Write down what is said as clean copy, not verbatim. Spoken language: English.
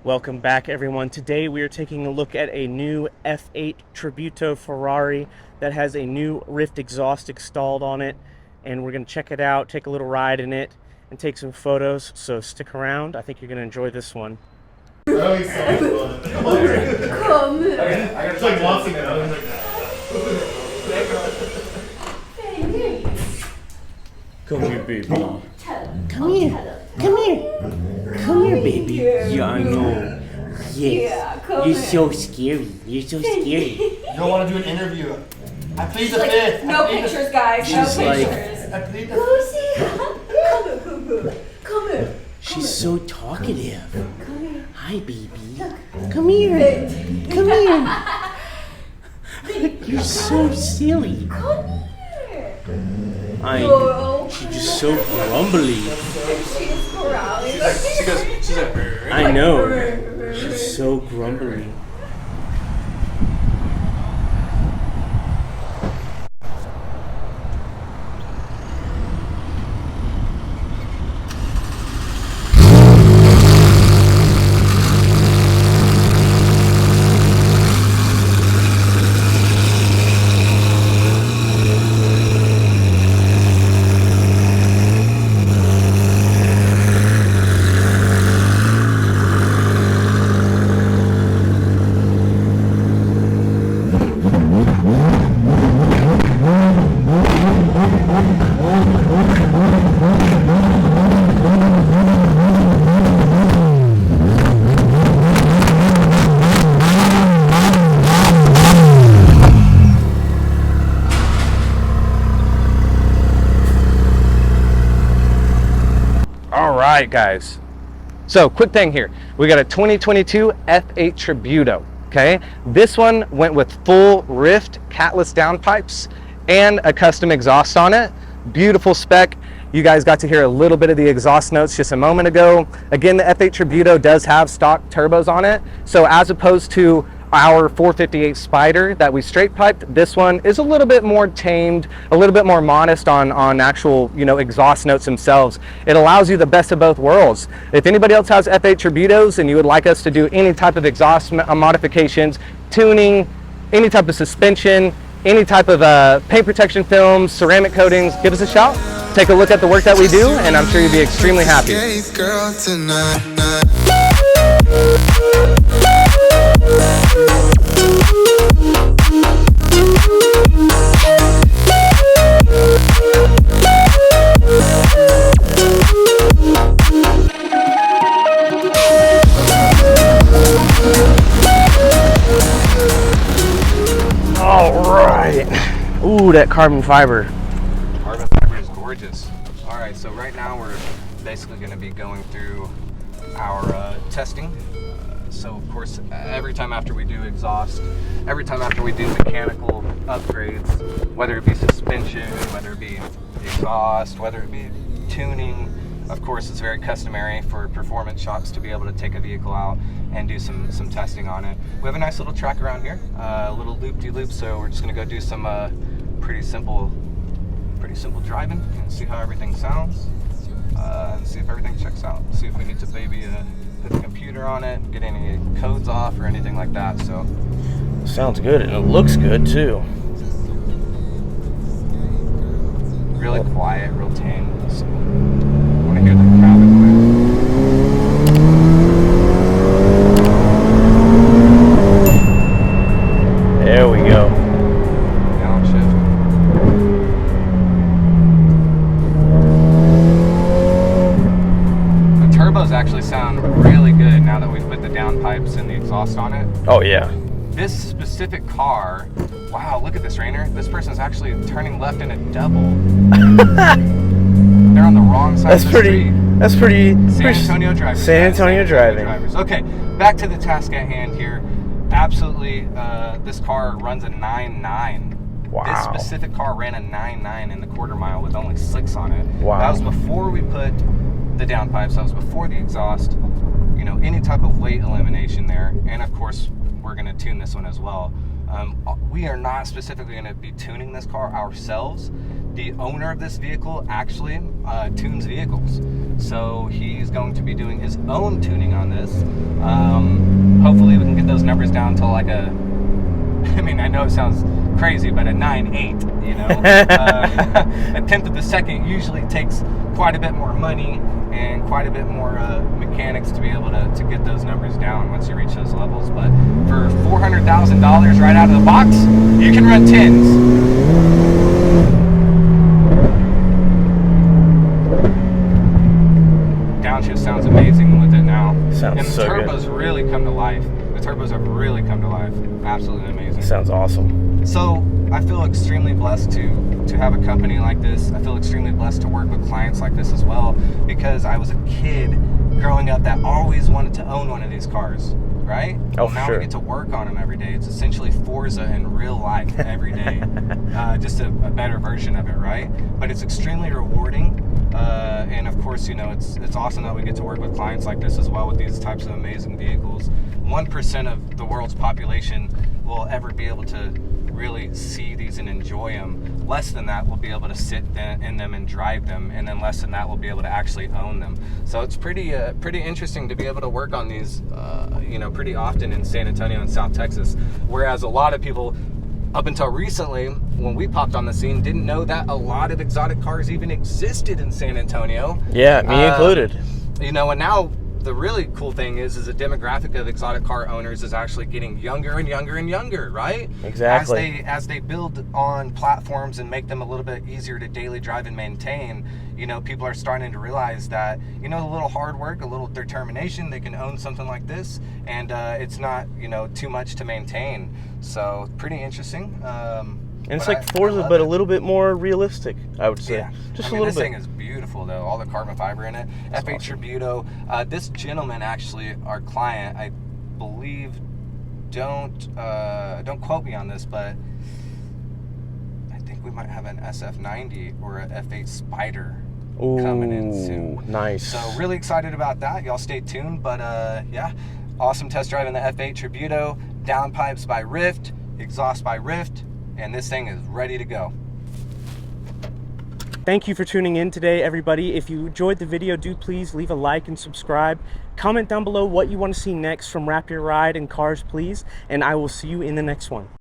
Welcome back, everyone. Today we are taking a look at a new F8 Tributo Ferrari that has a new Ryft exhaust installed on it, and we're going to check it out, take a little ride in it, and take some photos. So stick around. I think you're going to enjoy this one. Oh, he's so fun. Come here. I got like once ago. Come here, baby. Come here. Come here. Come here, baby. Yeah, I know. Yes. Yeah, come You're here. so scary. You're so scary. You don't want to do an interview. I plead the fifth. No pictures, guys. No She's like- pictures. I plead the Go see. Come here. Come here. She's so talkative. Come here. Hi, baby. Come here. Come here. You're so silly. Come here. She's just so grumbly. She's growling. she's like, I know. She's so grumbly. All right, guys. So quick thing here. We got a 2022 F8 Tributo, okay? This one went with full Ryft catless downpipes and a custom exhaust on it. Beautiful spec. You guys got to hear a little bit of the exhaust notes just a moment ago. Again, the F8 Tributo does have stock turbos on it. So as opposed to our 458 Spider that we straight piped, this one is a little bit more tamed, a little bit more modest on actual, exhaust notes themselves. It allows you the best of both worlds. If anybody else has F8 Tributos and you would like us to do any type of exhaust modifications, tuning, any type of suspension, any type of paint protection films, ceramic coatings, give us a shout. Take a look at the work that we do, and I'm sure you'll be extremely happy. Girl tonight. All right. Ooh, that carbon fiber. Carbon fiber is gorgeous. All right, so right now we're basically going to be going through our testing. So of course, every time after we do exhaust, every time after we do mechanical upgrades, whether it be suspension, whether it be exhaust, whether it be tuning, of course it's very customary for performance shops to be able to take a vehicle out and do some testing on it. We have a nice little track around here, a little loop-de-loop, so we're just going to go do some pretty simple driving and see how everything sounds, and see if everything checks out. See if we need to maybe put the computer on it, get any codes off or anything like that. So Sounds good, and it looks good too. really quiet, real tame. So I want to hear the traffic noise. There we go. Downshift. The turbos actually sound really good now that we've put the downpipes and the exhaust on it. Oh yeah. This specific car, wow, look at this, Rainer. This person's actually turning left in a double. They're on the wrong side of the street. That's pretty. San Antonio drivers. San guys. Antonio driving. Drivers. Okay, back to the task at hand here. Absolutely, this car runs a 9.9. Wow. This specific car ran a 9.9 in the quarter mile with only slicks on it. Wow. That was before we put the downpipes. That was before the exhaust. Any type of weight elimination there. And of course, we're going to tune this one as well. We are not specifically going to be tuning this car ourselves. The owner of this vehicle actually tunes vehicles. So he's going to be doing his own tuning on this. hopefully we can get those numbers down to like a, I mean, I know it sounds crazy, but a 9.8, you know. A tenth of a second usually takes quite a bit more money and quite a bit more mechanics to be able to get those numbers down once you reach those levels. But for $400,000 right out of the box, you can run 10s. Downshift sounds amazing with it now. Sounds and the so turbos good. really come to life. The turbos have really come to life. Absolutely amazing. Sounds awesome. So I feel extremely blessed to have a company like this. I feel extremely blessed to work with clients like this as well, because I was a kid growing up that always wanted to own one of these cars, right? Oh, Well, now sure. we get to work on them every day. It's essentially Forza in real life every day. Just a better version of it, right? But it's extremely rewarding. And of course, you know, it's awesome that we get to work with clients like this as well with these types of amazing vehicles. 1% of the world's population will ever be able to really see these and enjoy them. Less than that will be able to sit in them and drive them, and then less than that will be able to actually own them. So it's pretty interesting to be able to work on these, you know, pretty often in San Antonio and South Texas. Whereas a lot of people, up until recently, when we popped on the scene, didn't know that a lot of exotic cars even existed in San Antonio. Yeah, me included. You know, and now the really cool thing is the demographic of exotic car owners is actually getting younger and younger and younger, right? Exactly. As they build on platforms and make them a little bit easier to daily drive and maintain, you know, people are starting to realize that, you know, a little hard work, a little determination, they can own something like this, and it's not, you know, too much to maintain. So pretty interesting. And it's like Forza, but a little bit more realistic, I would say. Yeah, Just I mean, a little this bit. thing is beautiful though. All the carbon fiber in it. F8 Tributo. This gentleman, actually, our client, I believe, don't quote me on this, but I think we might have an SF90 or an F8 Spider coming in soon. Nice. So really excited about that. Y'all stay tuned. But yeah, awesome test drive in the F8 Tributo. Downpipes by Ryft, exhaust by Ryft, and this thing is ready to go. Thank you for tuning in today, everybody. If you enjoyed the video, do please leave a like and subscribe. Comment down below what you want to see next from Wrap Your Ride and Cars, please. And I will see you in the next one.